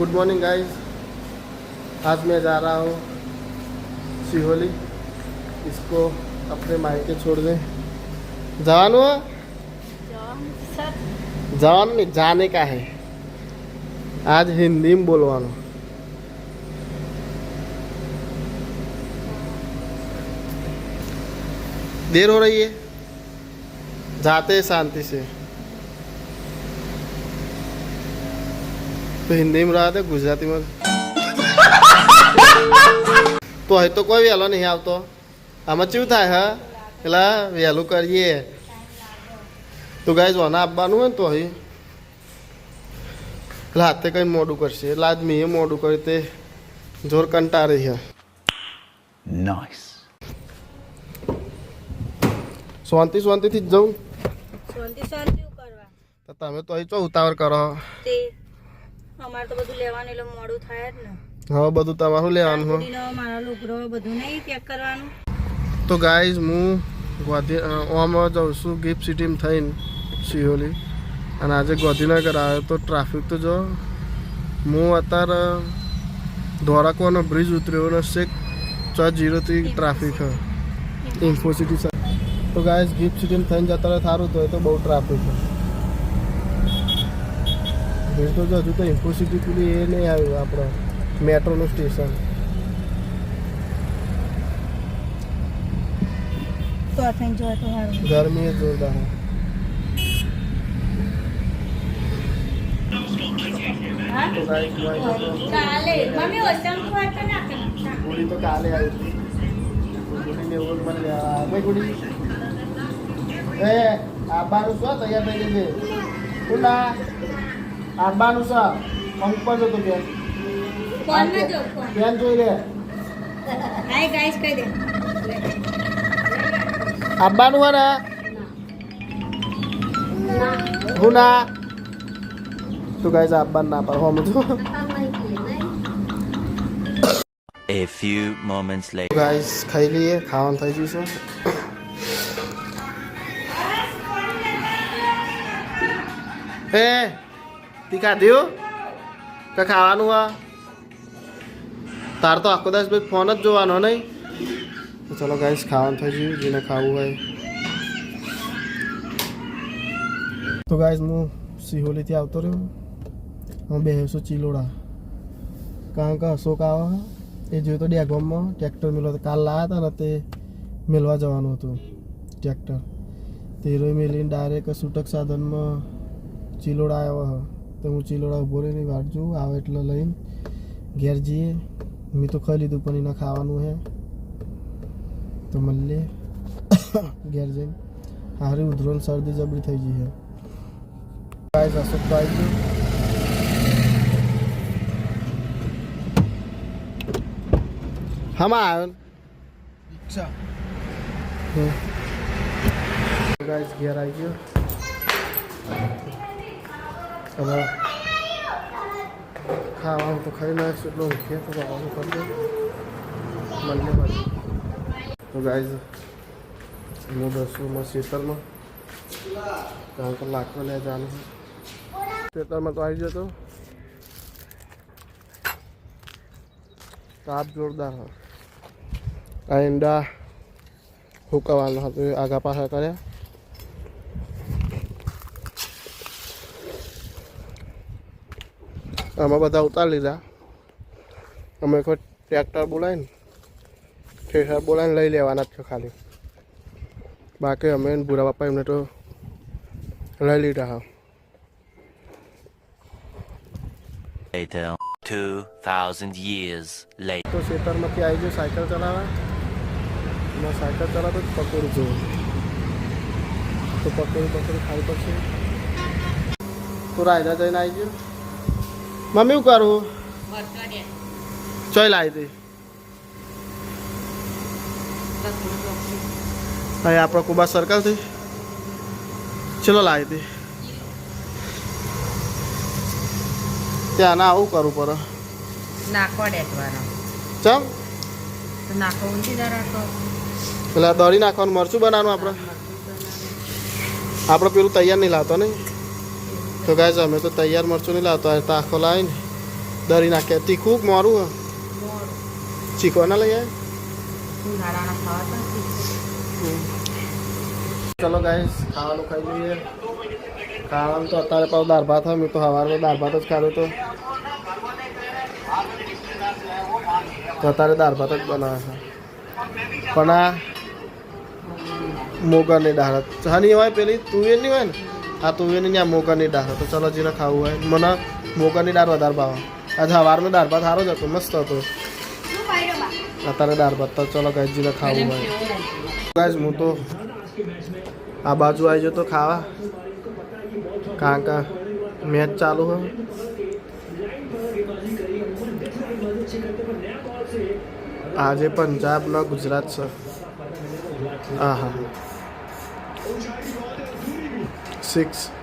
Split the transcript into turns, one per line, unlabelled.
Good morning guys. आज मैं जा रहा हूँ सिहोली, इसको अपने मायके छोड़ दें। जवान हुआ जवान नहीं जाने का है, आज हिंदी में बोलवानो। देर हो रही है, जाते हैं शांति से। तो हिंदी में रहा था, गुजराती में तो है तो कोई वહેલો नहीं આવતો। આમાં ચેવું થાય હા એટલે વહેલું કરીએ તો ગાઈઝ વાના આપવાનું હોય ને તો અહીં એટલે હાથે કંઈ મોડું કરશે એટલે આજ મેં મોડું કર્યું તે જોર કંટાળી છે।
નાઇસ।
શાંતિથી જ જાઉં
શાંતિ કરવા
તો તમે તો અહીં ચો ઉતાવળ કરો
તે અમારે તો બધું લેવાનું એટલે મોડું થાય જ ને।
હવે બધું તમારું લેવાનું હોય।
મારા લુગડો બધું નહીં પેક કરવાનું।
તો ગાઈઝ હું ગાંધીમાં જાઉં છું ગિફ્ટ સિટીમાં થઈને સિહોલી, અને આજે ગાંધીનગર આવ્યો તો ટ્રાફિક તો જો હું અત્યારે ધોળાકવાનો બ્રિજ ઉતર્યો અને છેક 0 ટ્રાફિક છે ઇન્ફોસિટી સાથે। તો ગાઈઝ ગિફ્ટ સિટીમાં થઈને જતા રહે સારું તો એ તો બહુ ટ્રાફિક છે। ભીડ તો જો હજુ તો ઇન્ફોસિટી પેલી એ નહીં આવ્યું આપણે મેટ્રોનું સ્ટેશન।
તો આ થઈને જોવા તો સારું।
ગરમી એ જોરદાર છે। તો ગાઈઝ
કાલે મમ્મી વસમ ખવાતા નાખે
गुड़ी तो काले आई थी, गुड़ी ने वो मन लिया भाई गुड़ी ए आबानु सा तैयार થઈ જજે ઉલા આબાनु सा પંકજ તો કે
કોણ ન જો કોણ
બેન જોઈ લે
હાય ગાઈસ કહી દે
આબાनु હરા હુના તો ગાઈસ આબાન ના પર હોમ તો
A few moments later.
Guys खाई लिए खावन થઈ ગયું છે। એ તીખા દેવ કે ખાવાનું આ તાર તો આખો દિવસ ભાઈ ફોન જ જોવાનો નહીં। તો ચલો ગાઈસ ખાવાનું થઈ ગયું, જેને ખાવું હોય। તો ગાઈસ હું સિહોલીથી આવતો રહ્યો, હું બેહું છું ચિલોડા, કારણ કે અશોક આવે એ જોયું તો ડેગોમમાં ટ્રેક્ટર મેળવા કાલ લાવ્યા હતા ને તે મેળવા જવાનું હતું ટ્રેક્ટર, તે રોય મેળીને ડાયરેક્ટ છૂટક સાધનમાં ચિલોડા આવ્યો હ। તો હું ચિલોડા ઊભો રહીને વાટ જોઉં આવે એટલે લઈને ઘેર જઈએ। મેં તો ખાઈ લીધું પણ એને ખાવાનું છે તો મળીએ ઘેર જઈને। હારી ઉધરો શરદી જબરી થઈ ગઈ છે। ગાઈસ અશોક તો આવી ગયો। हम आए अच्छा गाइस घर आई गयो। अब खावा तो खाई ना सुनो के तो बाबा कर दे मल्ले बात। तो गाइस मैं दसो में सेटर में कहाँ को लाख ले जाना है सेटर में तो आई गयो। तो ताप जोरदार है। આ ઈંડા હુકવાનો હતો, આગા પાછા કર્યા। આમાં બધા ઉતારી લીધા। અમે કોઈ ટ્રેક્ટર બોલાવીને થ્રેશર બોલાવીને લઈ લેવાના જ છે ખાલી, બાકી અમે ભૂરા બાપા એમને તો લઈ લીધા।
Later, 2000 years later.
તો ખેતરમાંથી આવી ગયો સાયકલ ચલાવવા, એમાં સાયકલ ચલાવતો જ પકોડી જોઉં તો પકોડી ખાવી પડશે। તો રાયડા જઈને આવી ગયો। મમ્મી શું કરું ચોઈ લાવી દઈ અહીં આપણો કુબા સર્કલથી ચલો લાવી દઈ ત્યાં ના આવું કરવું પડે।
નાખો ડેટવાનો
ચમ
તો નાખો ઊંચી રાખો
એટલે દળી નાખવાનું મરચું બનાવવાનું આપણે પેલું તૈયાર નહીં લાવતો નહીં। તો ગાઈસ અમે તો તૈયાર મરચું નહીં લાવતો, આ તો આખો લાવીને દરી નાખે તીખું કે મોરું હે ચીકવા ના લઈ આવે ચલો ગાઈસ ખાવાનું ખાઈ લઈએ ખાવાનું તો અત્યારે પાછું દાળ ભાત હોય મેં તો સવારમાં દાળ ભાત જ ખાધો તો અત્યારે દાળ ભાત જ બનાવે છે પણ આ મોગરની દાળ હાની હોય પેલી તુવેરની હોય ને આ તુવેરની આ મોગરની દાળ તો ચલો જેને ખાવું હોય મને મોગરની દાળ વધારે ભાવે આજે સવારમાં દાળ ભાત સારો જ હતો મસ્ત હતો અત્યારે દાળ ભાત તો ચલો ગાઈસ જેને ખાવું હોય ગાઈસ હું તો આ બાજુ આવી જતો ખાવા કારણ કે મેચ ચાલુ હોય આજે પંજાબ ને ગુજરાત છે હા 6